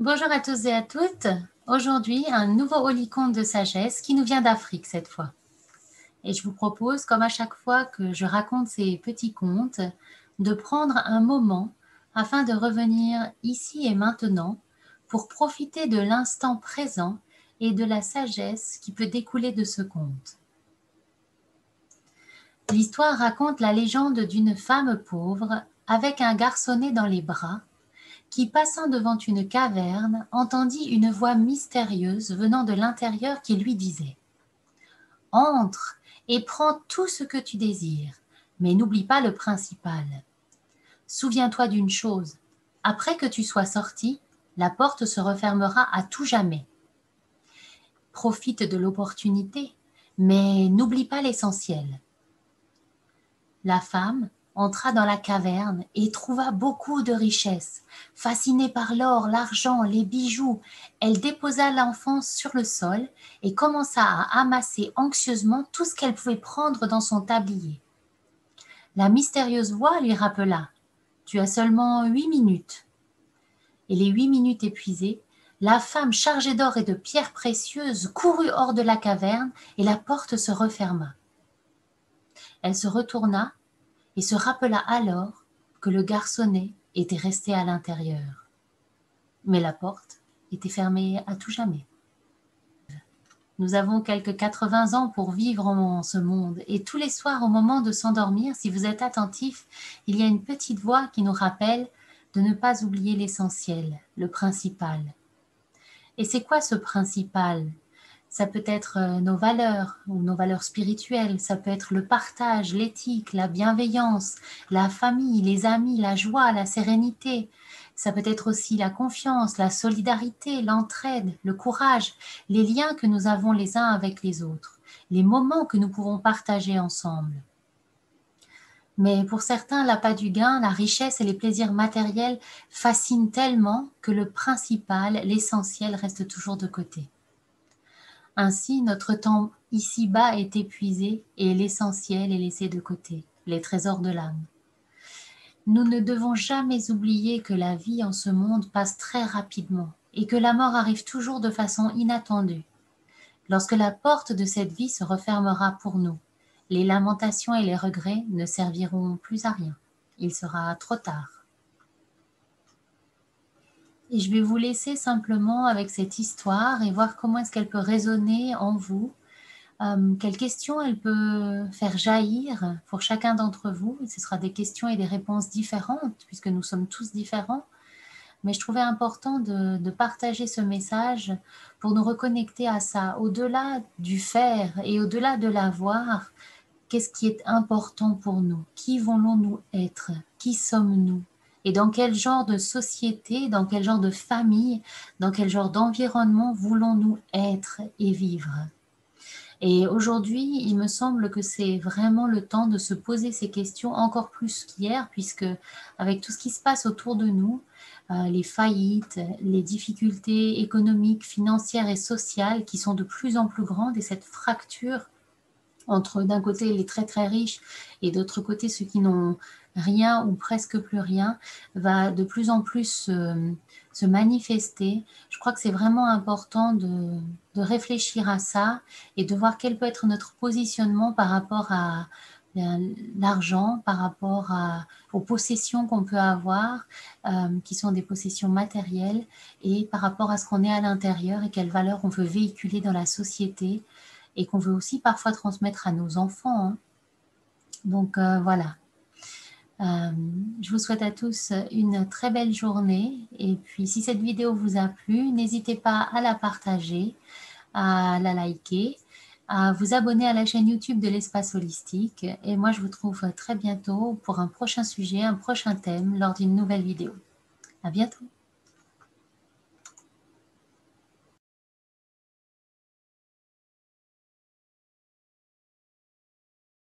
Bonjour à tous et à toutes. Aujourd'hui, un nouveau Holy Conte de sagesse qui nous vient d'Afrique cette fois. Et je vous propose, comme à chaque fois que je raconte ces petits contes, de prendre un moment afin de revenir ici et maintenant pour profiter de l'instant présent et de la sagesse qui peut découler de ce conte. L'histoire raconte la légende d'une femme pauvre avec un garçonnet dans les bras qui, passant devant une caverne, entendit une voix mystérieuse venant de l'intérieur qui lui disait « Entre et prends tout ce que tu désires, mais n'oublie pas le principal. Souviens-toi d'une chose, après que tu sois sorti, la porte se refermera à tout jamais. Profite de l'opportunité, mais n'oublie pas l'essentiel. » La femme entra dans la caverne et trouva beaucoup de richesses. Fascinée par l'or, l'argent, les bijoux, elle déposa l'enfant sur le sol et commença à amasser anxieusement tout ce qu'elle pouvait prendre dans son tablier. La mystérieuse voix lui rappela « Tu as seulement 8 minutes. » Et les 8 minutes épuisées, la femme chargée d'or et de pierres précieuses courut hors de la caverne et la porte se referma. Elle se retourna et se rappela alors que le garçonnet était resté à l'intérieur. Mais la porte était fermée à tout jamais. Nous avons quelques 80 ans pour vivre en ce monde, et tous les soirs au moment de s'endormir, si vous êtes attentif, il y a une petite voix qui nous rappelle de ne pas oublier l'essentiel, le principal. Et c'est quoi ce principal ? Ça peut être nos valeurs ou nos valeurs spirituelles, ça peut être le partage, l'éthique, la bienveillance, la famille, les amis, la joie, la sérénité. Ça peut être aussi la confiance, la solidarité, l'entraide, le courage, les liens que nous avons les uns avec les autres, les moments que nous pouvons partager ensemble. Mais pour certains, l'appât du gain, la richesse et les plaisirs matériels fascinent tellement que le principal, l'essentiel reste toujours de côté. Ainsi, notre temps ici-bas est épuisé et l'essentiel est laissé de côté, les trésors de l'âme. Nous ne devons jamais oublier que la vie en ce monde passe très rapidement et que la mort arrive toujours de façon inattendue. Lorsque la porte de cette vie se refermera pour nous, les lamentations et les regrets ne serviront plus à rien. Il sera trop tard. Et je vais vous laisser simplement avec cette histoire et voir comment est-ce qu'elle peut résonner en vous. Quelles questions elle peut faire jaillir pour chacun d'entre vous. Et ce sera des questions et des réponses différentes, puisque nous sommes tous différents. Mais je trouvais important de partager ce message pour nous reconnecter à ça. Au-delà du faire et au-delà de l'avoir, qu'est-ce qui est important pour nous? Qui voulons-nous être? Qui sommes-nous? Et dans quel genre de société, dans quel genre de famille, dans quel genre d'environnement voulons-nous être et vivre? Et aujourd'hui, il me semble que c'est vraiment le temps de se poser ces questions encore plus qu'hier, puisque avec tout ce qui se passe autour de nous, les faillites, les difficultés économiques, financières et sociales qui sont de plus en plus grandes, et cette fracture entre d'un côté les très très riches et d'autre côté ceux qui n'ont rien ou presque plus rien, va de plus en plus se manifester. Je crois que c'est vraiment important de réfléchir à ça et de voir quel peut être notre positionnement par rapport à l'argent, par rapport aux possessions qu'on peut avoir, qui sont des possessions matérielles, et par rapport à ce qu'on est à l'intérieur et quelles valeurs on veut véhiculer dans la société, et qu'on veut aussi parfois transmettre à nos enfants. Hein. Donc voilà. Je vous souhaite à tous une très belle journée. Et puis si cette vidéo vous a plu, n'hésitez pas à la partager, à la liker, à vous abonner à la chaîne YouTube de l'Espace Holistique. Et moi, je vous retrouve très bientôt pour un prochain sujet, un prochain thème lors d'une nouvelle vidéo. À bientôt.